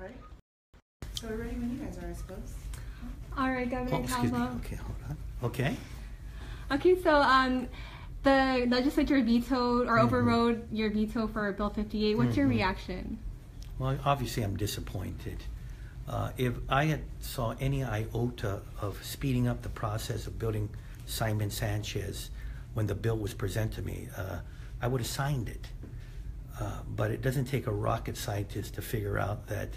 right. So we're ready when you guys are, I suppose. All right, Governor Calvo. Okay, hold on. Okay. Okay, so the legislature vetoed or overrode your veto for Bill 58. What's your reaction? Well, obviously I'm disappointed. If I had saw any iota of speeding up the process of building Simon Sanchez when the bill was presented to me, I would have signed it. But it doesn't take a rocket scientist to figure out that,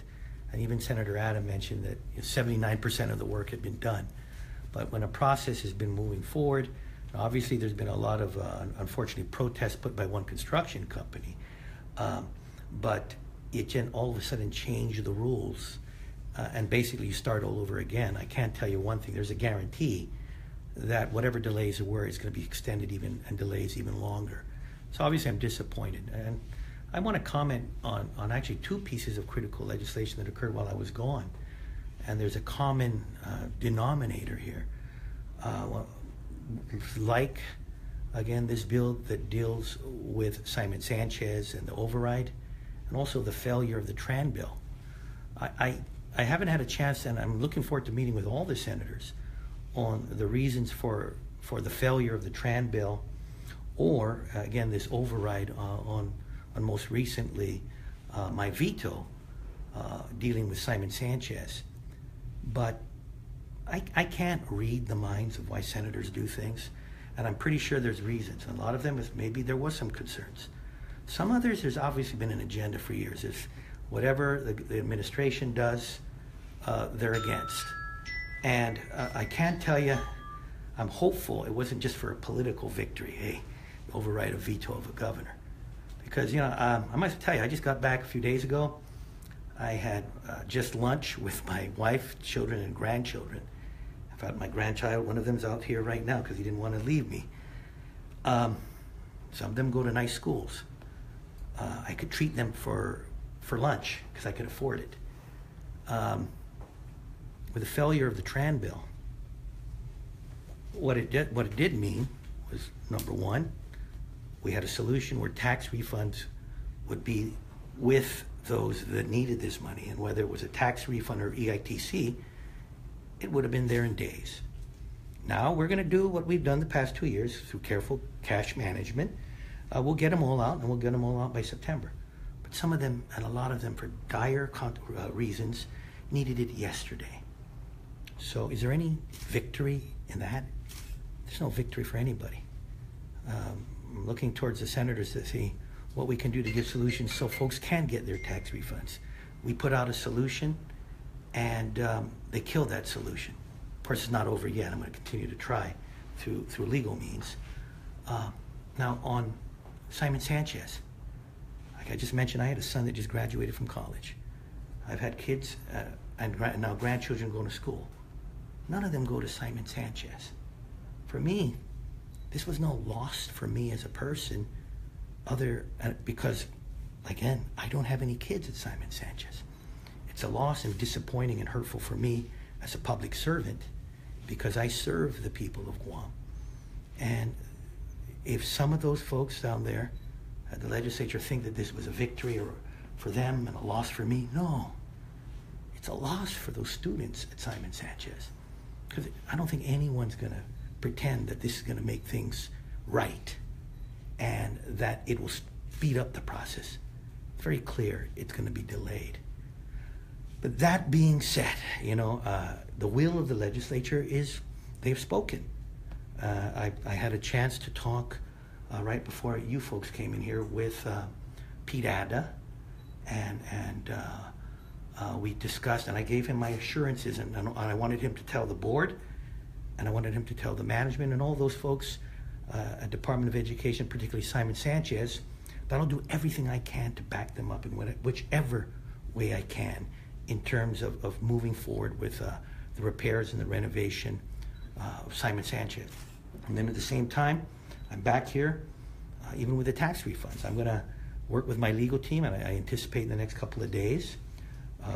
and even Senator Adam mentioned that 79% of the work had been done. But when a process has been moving forward, obviously there's been a lot of, unfortunately, protests put by one construction company. But it can all of a sudden change the rules, and basically you start all over again. I can't tell you one thing. There's a guarantee that whatever delays there were is going to be extended even and delays even longer. So obviously I'm disappointed. And I want to comment on actually two pieces of critical legislation that occurred while I was gone. And there's a common denominator here. Like, again, this bill that deals with Simon Sanchez and the override, and also the failure of the Tran bill. I haven't had a chance, and I'm looking forward to meeting with all the senators on the reasons for the failure of the Tran bill, or again this override on most recently my veto dealing with Simon Sanchez. But I can't read the minds of why senators do things, and I'm pretty sure there's reasons. And a lot of them is maybe there was some concerns. Some others, there's obviously been an agenda for years. If whatever the administration does, they're against. And I can't tell you, I'm hopeful it wasn't just for a political victory, hey, override a veto of a governor. Because, you know, I must tell you, I just got back a few days ago. I had just lunch with my wife, children, and grandchildren. In fact, my grandchild, one of them's out here right now because he didn't want to leave me. Some of them go to nice schools. I could treat them for lunch because I could afford it. With the failure of the Tran bill, what it did mean was, number one, we had a solution where tax refunds would be with those that needed this money, and whether it was a tax refund or EITC, it would have been there in days. Now we're going to do what we've done the past 2 years through careful cash management. We'll get them all out, and we'll get them all out by September. But some of them, and a lot of them for dire reasons, needed it yesterday. So is there any victory in that? There's no victory for anybody. I'm looking towards the senators to see what we can do to give solutions so folks can get their tax refunds. We put out a solution, and they killed that solution. Of course, it's not over yet. I'm going to continue to try through legal means. Now, on Simon Sanchez, like I just mentioned, I had a son that just graduated from college. I've had kids and now grandchildren going to school. None of them go to Simon Sanchez. For me, this was no loss for me as a person, because, again, I don't have any kids at Simon Sanchez. It's a loss and disappointing and hurtful for me as a public servant because I serve the people of Guam. And if some of those folks down there at the legislature think that this was a victory or for them and a loss for me, no. It's a loss for those students at Simon Sanchez. Because I don't think anyone's going to pretend that this is going to make things right and that it will speed up the process. It's very clear it's going to be delayed. But that being said, you know, the will of the legislature is they've spoken. I had a chance to talk right before you folks came in here with Pete Adda, and we discussed, and I gave him my assurances, and I wanted him to tell the board, and I wanted him to tell the management and all those folks at Department of Education, particularly Simon Sanchez, that I'll do everything I can to back them up in whichever way I can in terms of moving forward with the repairs and the renovation of Simon Sanchez. And then at the same time, I'm back here, even with the tax refunds. I'm going to work with my legal team, and I anticipate in the next couple of days.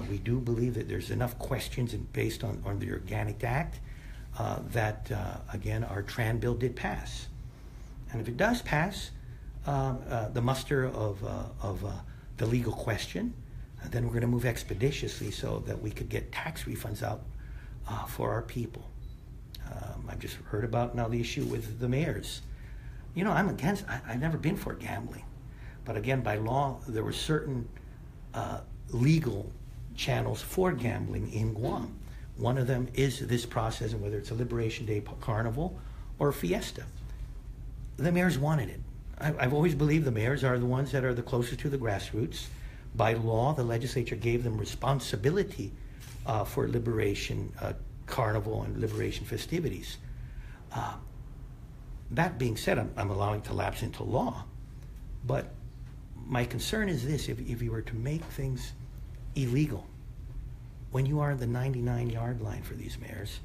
We do believe that there's enough questions based on the Organic Act that, again, our Tran bill did pass. And if it does pass, the muster of the legal question, And then we're going to move expeditiously so that we could get tax refunds out for our people. I've just heard about now the issue with the mayors. You know, I've never been for gambling. But again, by law, there were certain legal channels for gambling in Guam. One of them is this process, and whether it's a Liberation Day carnival or a fiesta. The mayors wanted it. I've always believed the mayors are the ones that are the closest to the grassroots. By law, the legislature gave them responsibility for Liberation Carnival and Liberation festivities. That being said, I'm allowing to lapse into law, but my concern is this: if you were to make things illegal, when you are in the 99-yard line for these mayors,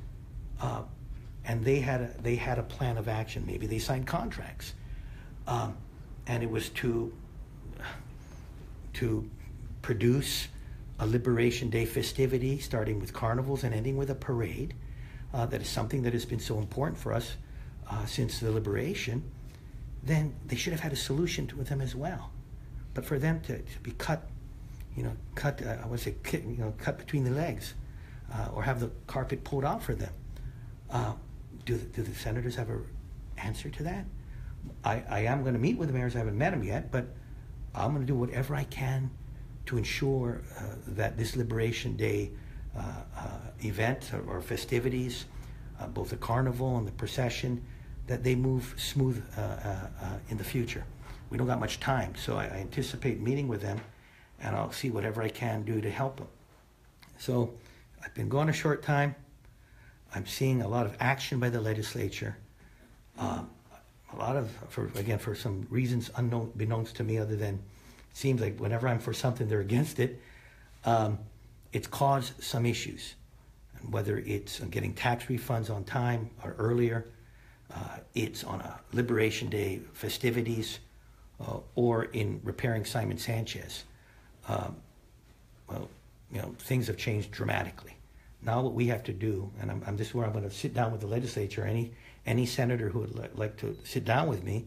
and they had a plan of action, maybe they signed contracts, and it was to produce a Liberation Day festivity, starting with carnivals and ending with a parade. That is something that has been so important for us since the liberation. Then they should have had a solution with them as well. But for them to be cut between the legs, or have the carpet pulled out for them, do the senators have an answer to that? I am going to meet with the mayors. I haven't met them yet, but I'm going to do whatever I can to ensure that this Liberation Day event or festivities, both the carnival and the procession, that they move smooth in the future. We don't got much time, so I anticipate meeting with them, and I'll see whatever I can do to help them. So I've been gone a short time. I'm seeing a lot of action by the legislature. A lot of, for some reasons unbeknownst to me, other than it seems like whenever I'm for something, they're against it. It's caused some issues, and whether it's getting tax refunds on time or earlier, it's on a Liberation Day festivities, or in repairing Simon Sanchez. Things have changed dramatically. Now what we have to do, and this is where I'm going to sit down with the legislature, any senator who would like to sit down with me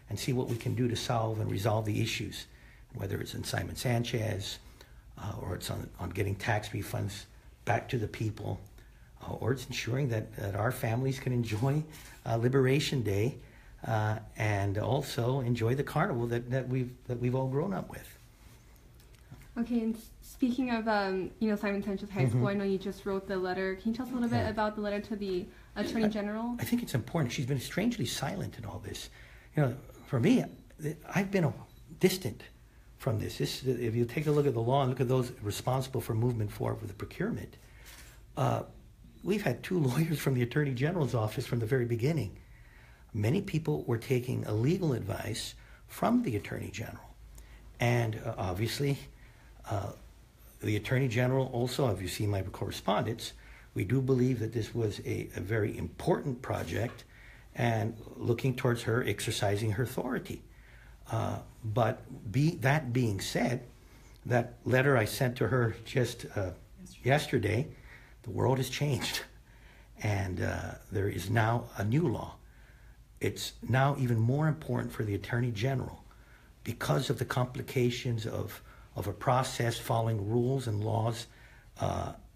and see what we can do to solve and resolve the issues, whether it's in Simon Sanchez, or it's on getting tax refunds back to the people, or it's ensuring that our families can enjoy Liberation Day and also enjoy the carnival that we've all grown up with. Okay, and speaking of Simon Sanchez High School, I know you just wrote the letter. Can you tell us a little bit about the letter to the Attorney General? I think it's important. She's been strangely silent in all this. For me, I've been distant from this. If you take a look at the law and look at those responsible for movement forward with the procurement, we've had 2 lawyers from the Attorney General's office from the very beginning. Many people were taking legal advice from the Attorney General. And obviously, the Attorney General also, if you see my correspondence, we do believe that this was a very important project and looking towards her exercising her authority. But that being said, that letter I sent to her just yesterday, the world has changed. And there is now a new law. It's now even more important for the Attorney General because of the complications of a process following rules and laws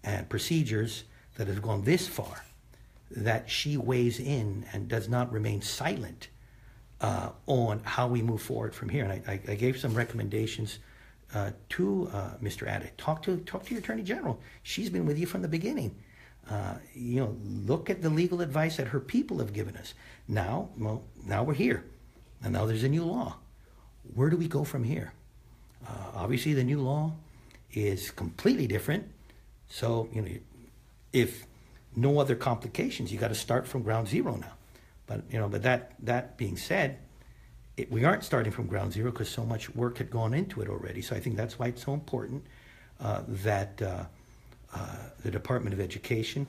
and procedures that have gone this far, that she weighs in and does not remain silent on how we move forward from here. And I gave some recommendations to Mr. Addett. Talk to your Attorney General. She's been with you from the beginning. Look at the legal advice that her people have given us. Now we're here, and now there's a new law. Where do we go from here? Obviously, the new law is completely different. So, if no other complications, you got to start from ground zero now. But that being said, we aren't starting from ground zero because so much work had gone into it already. So I think that's why it's so important that the Department of Education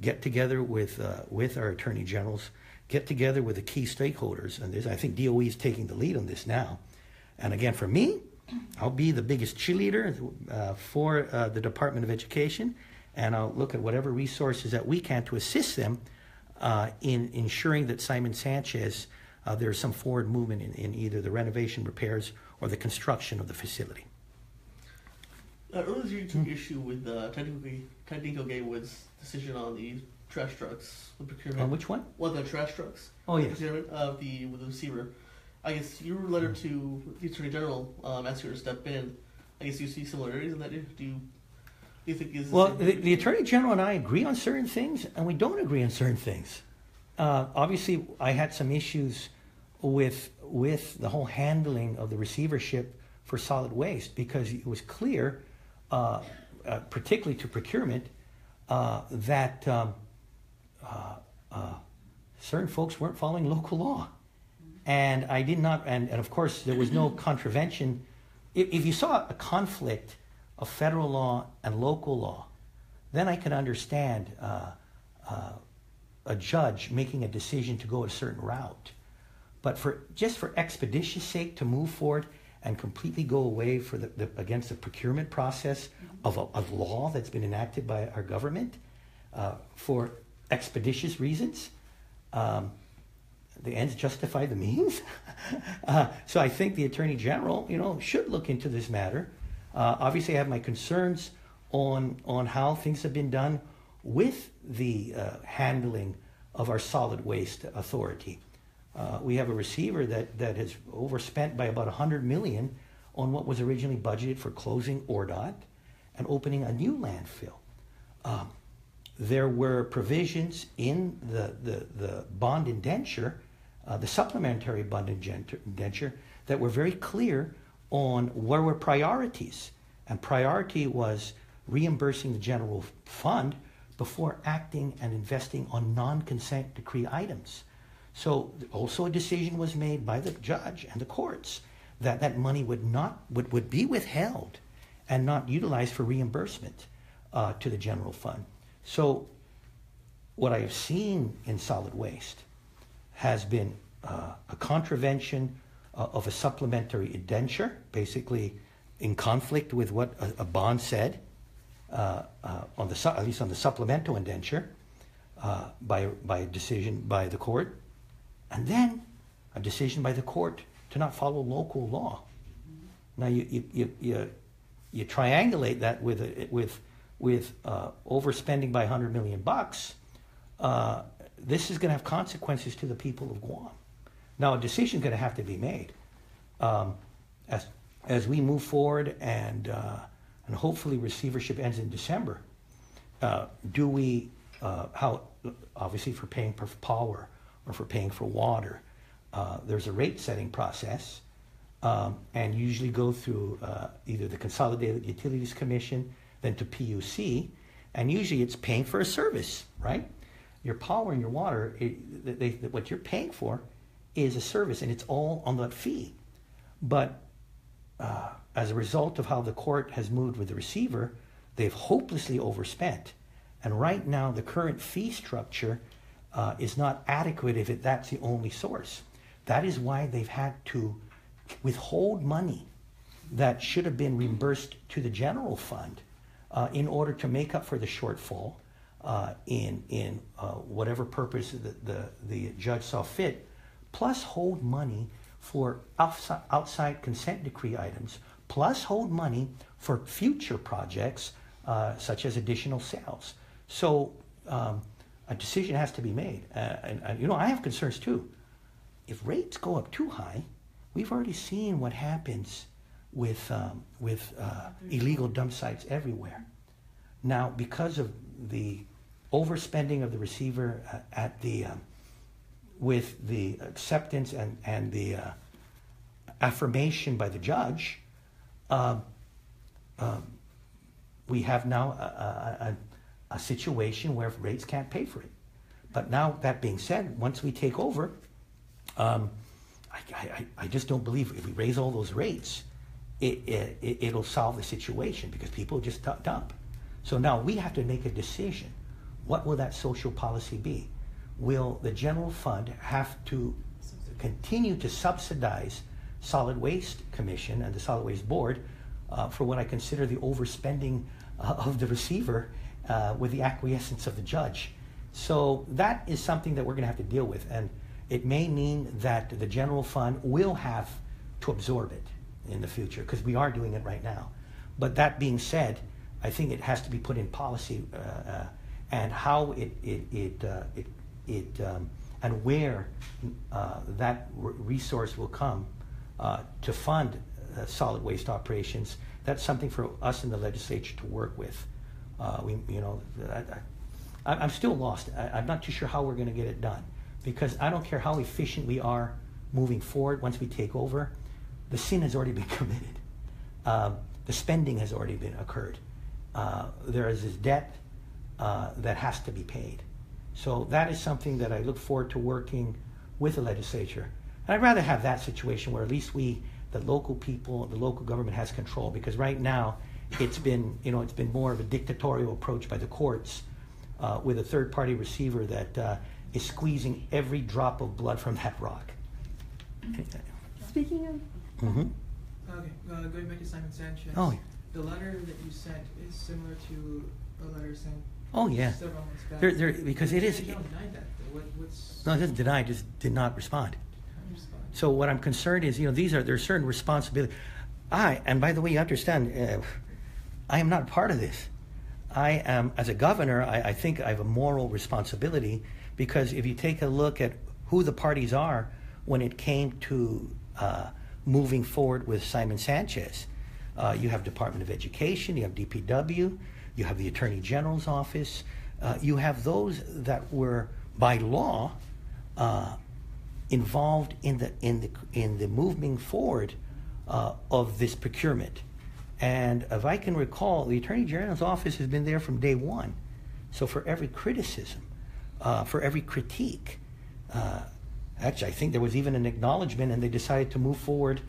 get together with our attorney generals, get together with the key stakeholders. And I think DOE is taking the lead on this now. And again, for me, I'll be the biggest cheerleader for the Department of Education, and I'll look at whatever resources that we can to assist them in ensuring that Simon Sanchez, there's some forward movement in either the renovation, repairs, or the construction of the facility. Earlier this year you took issue with Technical Gateway's decision on the trash trucks, the procurement. On which one? Well, the trash trucks. Oh, yes. Procurement of with the receiver. I guess your letter to the Attorney General asking her to step in. I guess you see similarities in that. Do you think is well? The Attorney General and I agree on certain things, and we don't agree on certain things. Obviously, I had some issues with the whole handling of the receivership for solid waste because it was clear, particularly to procurement, that certain folks weren't following local law. And I did not, and of course there was no contravention. If you saw a conflict of federal law and local law, then I can understand a judge making a decision to go a certain route. But for expeditious sake to move forward and completely go away against the procurement process of law that's been enacted by our government for expeditious reasons, the ends justify the means. So I think the Attorney General, should look into this matter. Obviously, I have my concerns on how things have been done with the handling of our solid waste authority. We have a receiver that has overspent by about $100 million on what was originally budgeted for closing ORDOT and opening a new landfill. There were provisions in the bond indenture, the supplementary bond indenture, that were very clear on where were priorities. And priority was reimbursing the general fund before acting and investing on non-consent decree items. So also a decision was made by the judge and the courts that money would be withheld and not utilized for reimbursement to the general fund. So what I have seen in solid waste has been a contravention of a supplementary indenture, basically in conflict with what a bond said, at least on the supplemental indenture, by a decision by the court, and then a decision by the court to not follow local law. Now you triangulate that with overspending by $100 million. This is going to have consequences to the people of Guam. Now a decision is going to have to be made as we move forward, and hopefully receivership ends in December. Do we how obviously for paying for power or for paying for water, there's a rate setting process, and usually go through either the Consolidated Utilities Commission, then to PUC, and usually it's paying for a service, right? Your power and your water, what you're paying for is a service, and it's all on that fee. But as a result of how the court has moved with the receiver, they've hopelessly overspent. And right now, the current fee structure is not adequate if that's the only source. That is why they've had to withhold money that should have been reimbursed to the general fund in order to make up for the shortfall in whatever purpose the judge saw fit, plus hold money for outside consent decree items, plus hold money for future projects such as additional sales. So a decision has to be made. And I have concerns too. If rates go up too high, we've already seen what happens with illegal dump sites everywhere. Now, because of the overspending of the receiver with the acceptance and the affirmation by the judge, we have now a situation where rates can't pay for it. But now, that being said, once we take over, I just don't believe if we raise all those rates, it'll solve the situation, because people just dump. So now we have to make a decision. What will that social policy be? Will the general fund have to continue to subsidize Solid Waste Commission and the Solid Waste Board for what I consider the overspending of the receiver with the acquiescence of the judge? So that is something that we're going to have to deal with, and it may mean that the general fund will have to absorb it in the future, because we are doing it right now. But that being said, I think it has to be put in policy, and how and where that resource will come to fund solid waste operations. That's something for us in the legislature to work with. I'm still lost. I'm not too sure how we're going to get it done, because I don't care how efficient we are moving forward once we take over. The sin has already been committed. The spending has already been occurred. There is this debt that has to be paid. So that is something that I look forward to working with the legislature. And I'd rather have that situation where at least the local people, the local government has control, because right now it's been more of a dictatorial approach by the courts with a third-party receiver that is squeezing every drop of blood from that rock. Speaking of... Mm-hmm. Okay, going back to Simon Sanchez. Oh. The letter that you sent is similar to a letter sent Oh, yeah. several months back. Because it is... You don't deny that, though. What's... No, it doesn't deny, just did not respond. So what I'm concerned is, there's certain responsibility. And by the way, you understand, I am not part of this. I am, as a governor, I think I have a moral responsibility, because if you take a look at who the parties are when it came to moving forward with Simon Sanchez, you have Department of Education, you have DPW, you have the Attorney General's office, you have those that were by law involved in the moving forward of this procurement. And if I can recall, the Attorney General's office has been there from day one. So for every criticism, for every critique, actually I think there was even an acknowledgement, and they decided to move forward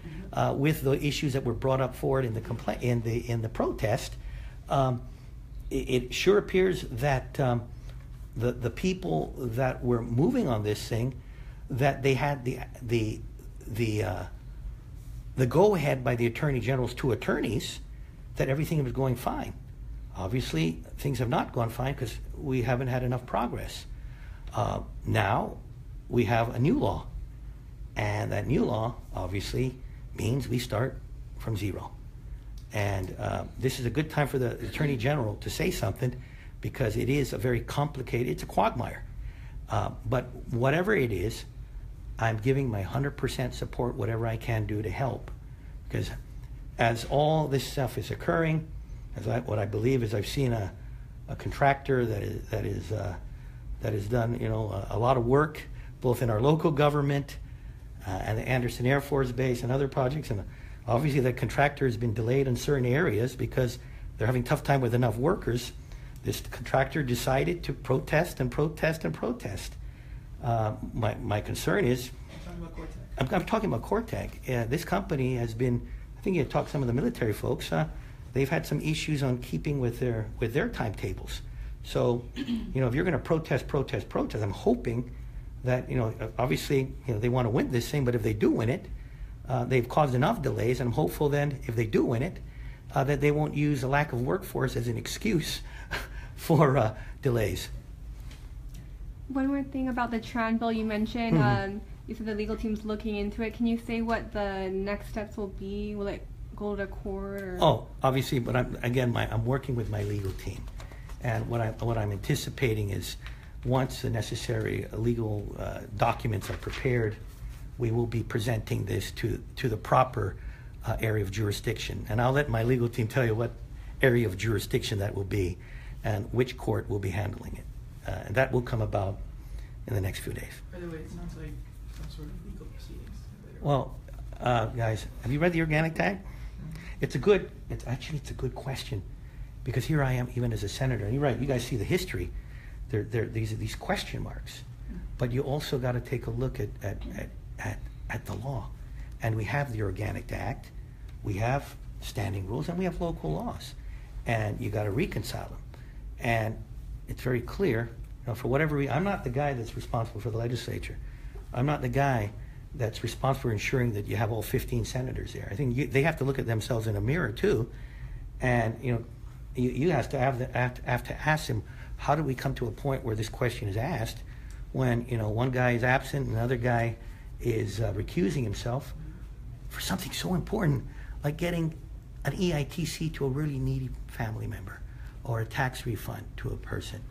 with the issues that were brought up forward in the complaint, in the protest. It sure appears that the people that were moving on this thing, that they had the go-ahead by the Attorney General's two attorneys that everything was going fine. Obviously, things have not gone fine because we haven't had enough progress. Now, we have a new law, and that new law obviously means we start from zero. And this is a good time for the Attorney General to say something, because it is a very complicated, it's a quagmire. But whatever it is, I'm giving my 100% support, whatever I can do to help. Because as all this stuff is occurring, what I believe is I've seen a contractor that has done a lot of work, both in our local government and the Anderson Air Force Base and other projects. And obviously that contractor has been delayed in certain areas because they're having a tough time with enough workers. This contractor decided to protest and protest and protest. My concern is, I'm talking about Cortec. This company has been, I think you talked to some of the military folks, they've had some issues on keeping with their timetables. So, if you're going to protest, I'm hoping that, obviously, they want to win this thing, but if they do win it, they've caused enough delays, and I'm hopeful then, if they do win it, that they won't use a lack of workforce as an excuse for delays. One more thing about the Tran bill you mentioned. Mm-hmm. You said the legal team's looking into it. Can you say what the next steps will be? Will it go to court? Or? Oh, obviously, but I'm working with my legal team, and what I'm anticipating is, once the necessary legal documents are prepared, we will be presenting this to the proper area of jurisdiction, and I'll let my legal team tell you what area of jurisdiction that will be, and which court will be handling it. And that will come about in the next few days. By the way, it sounds like some sort of legal proceedings. Well, guys, have you read the organic tag? Mm-hmm. It's a good question, because here I am, even as a senator. And you're right. You guys see the history. These are these question marks, mm-hmm. But you also got to take a look at the law, and we have the Organic Act, we have standing rules, and we have local laws, and you got to reconcile them. And it's very clear, for whatever reason, I'm not the guy that's responsible for the legislature. I'm not the guy that's responsible for ensuring that you have all 15 senators there. I think they have to look at themselves in a mirror too, and you have to ask them, how do we come to a point where this question is asked when one guy is absent and another guy is recusing himself for something so important like getting an EITC to a really needy family member or a tax refund to a person.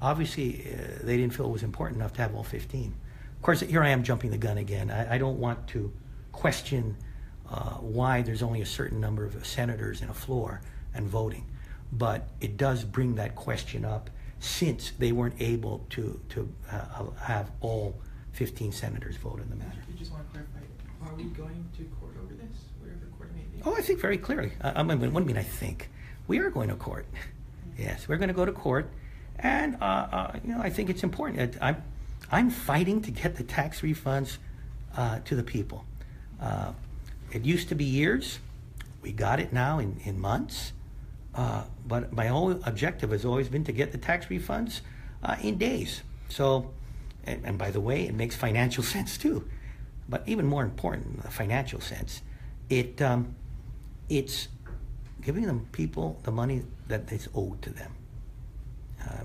Obviously, they didn't feel it was important enough to have all 15. Of course, here I am jumping the gun again. I don't want to question why there's only a certain number of senators in a floor and voting, but it does bring that question up since they weren't able to have all 15 senators vote in the matter. I just want to clarify, are we going to court over this, whatever court it may be? Oh, I think very clearly. What do you mean I think? We are going to court. Yes, we're going to go to court, and I think it's important. I'm fighting to get the tax refunds to the people. It used to be years. We got it now in months. But my whole objective has always been to get the tax refunds in days. So, and by the way, it makes financial sense too. But even more important, the financial sense, it's giving them people the money that is owed to them.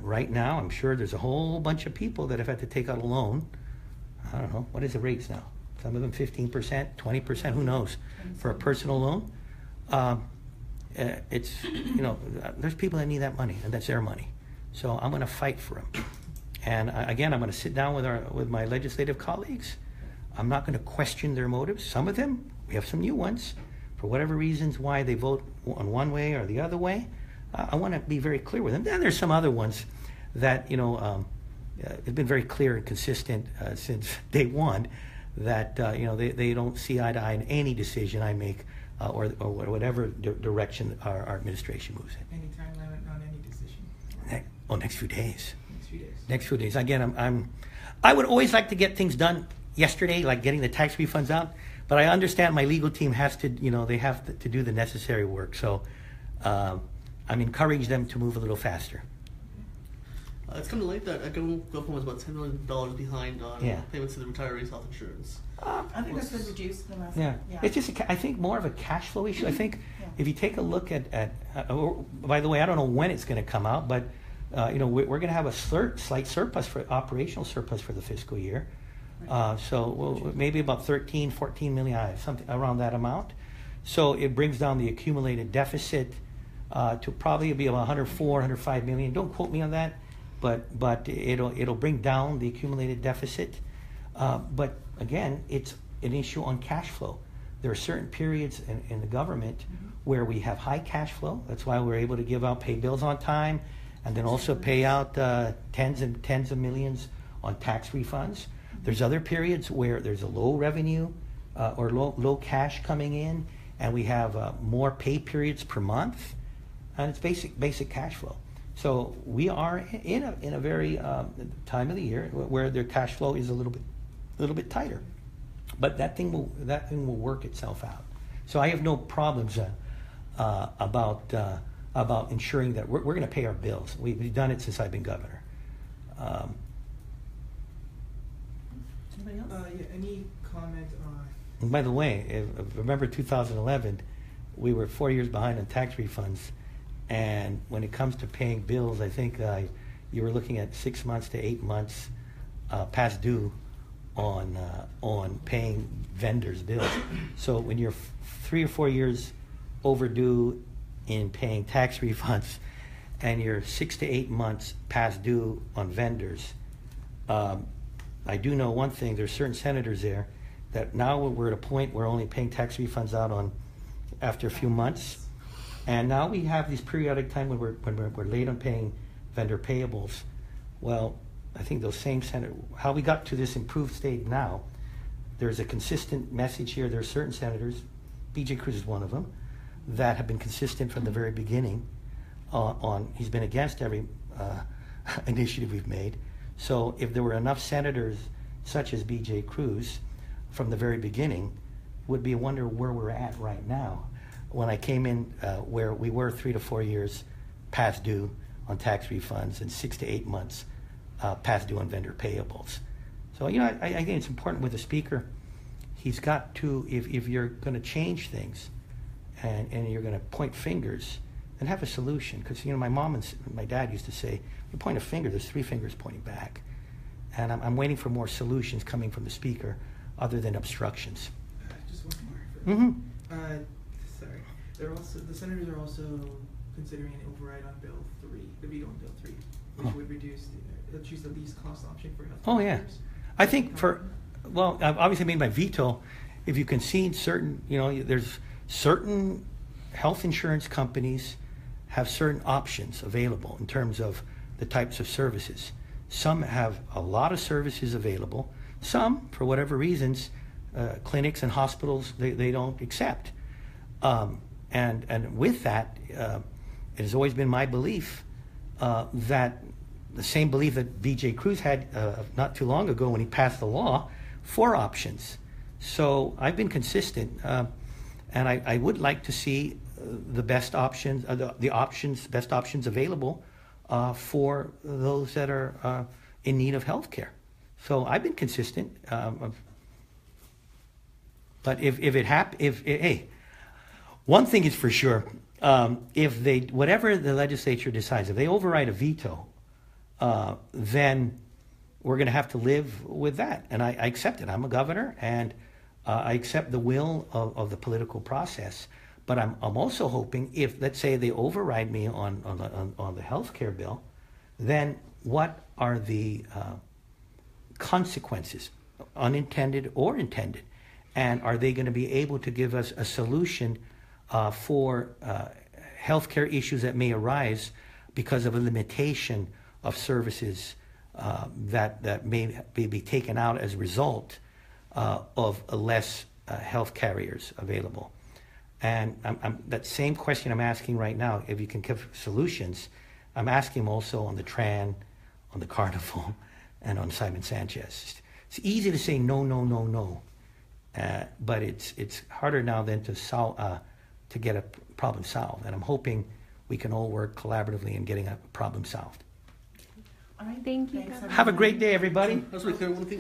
Right now, I'm sure there's a whole bunch of people that have had to take out a loan. I don't know, what is the rates now? Some of them 15%, 20%, who knows, for a personal loan. It's, there's people that need that money, and that's their money. So I'm going to fight for them. And again, I'm going to sit down with my legislative colleagues. I'm not going to question their motives. Some of them, we have some new ones, for whatever reasons why they vote on one way or the other way. I want to be very clear with them. Then there's some other ones that, have been very clear and consistent since day one that, they don't see eye to eye in any decision I make or whatever direction our administration moves in. Any time limit on any decision? Next few days. Next few days. Next few days. Again, I would always like to get things done yesterday, like getting the tax refunds out, but I understand my legal team has to, they have to do the necessary work. So I'm encouraging them to move a little faster. It's kind of late that GoFund was about $10 million behind on payments to the retirees' health insurance. I think that's been reduced in the last. Yeah, it's just I think more of a cash flow issue. I think if you take a look at by the way, I don't know when it's going to come out, but we're going to have a slight surplus for operational surplus for the fiscal year. So maybe about 13, 14 million, something around that amount. So it brings down the accumulated deficit to probably be about 104, 105 million. Don't quote me on that, but it'll bring down the accumulated deficit. But again, it's an issue on cash flow. There are certain periods in the government where we have high cash flow. That's why we're able to pay bills on time, and then also pay out tens of millions on tax refunds. There's other periods where there's a low revenue or low cash coming in, and we have more pay periods per month, and it's basic cash flow. So we are in a very time of the year where their cash flow is a little bit tighter, but that thing will work itself out. So I have no problems about ensuring that we're going to pay our bills. We've done it since I've been governor. Anybody else? Any comment on? And by the way, remember 2011, we were 4 years behind on tax refunds, and when it comes to paying bills, I think you were looking at 6 months to 8 months past due on paying vendors' bills. So when you're 3 or 4 years overdue in paying tax refunds, and you're 6 to 8 months past due on vendors, I do know one thing: there's certain senators there that now we're at a point where we're only paying tax refunds out after a few months, and now we have this periodic time when we're late on paying vendor payables. Well, I think those same senators, how we got to this improved state now, there's a consistent message here. There are certain senators, B.J. Cruz is one of them, that have been consistent from the very beginning. He's been against every initiative we've made. So if there were enough senators such as B.J. Cruz from the very beginning, would be a wonder where we're at right now. When I came in, where we were 3 to 4 years past due on tax refunds and 6 to 8 months past due on vendor payables. So I think it's important with the speaker. He's got to, if you're going to change things, and you're going to point fingers, then have a solution. Because my mom and my dad used to say, you point a finger, there's 3 fingers pointing back. And I'm waiting for more solutions coming from the speaker other than obstructions. Just one more. Mm-hmm. Sorry. the senators are also considering an override on Bill 3, the veto on Bill 3, which would reduce, choose the least cost option for health. Oh, yeah. I think well, I've obviously made my veto. If you concede certain, there's certain health insurance companies have certain options available in terms of the types of services. Some have a lot of services available. Some, for whatever reasons, clinics and hospitals, they don't accept. And with that, it has always been my belief that the same belief that B.J. Cruz had not too long ago when he passed the law, 4 options. So I've been consistent, and I would like to see the best options, best options available for those that are in need of health care. So I've been consistent. But hey, one thing is for sure, if whatever the legislature decides, if they override a veto, then we're going to have to live with that. And I accept it. I'm a governor, and I accept the will of the political process. But I'm also hoping, if, let's say, they override me on the health care bill, then what are the consequences, unintended or intended? And are they going to be able to give us a solution for healthcare issues that may arise because of a limitation of services that may be taken out as a result of less health carriers available? And that same question I'm asking right now, if you can give solutions, I'm asking also on the Tran, on the Carnival, and on Simon Sanchez. It's easy to say no, no, no, no. But it's harder now than to get a problem solved. And I'm hoping we can all work collaboratively in getting a problem solved. All right. Thank you. Thanks, Have a great day, everybody. That's really clear. One thing.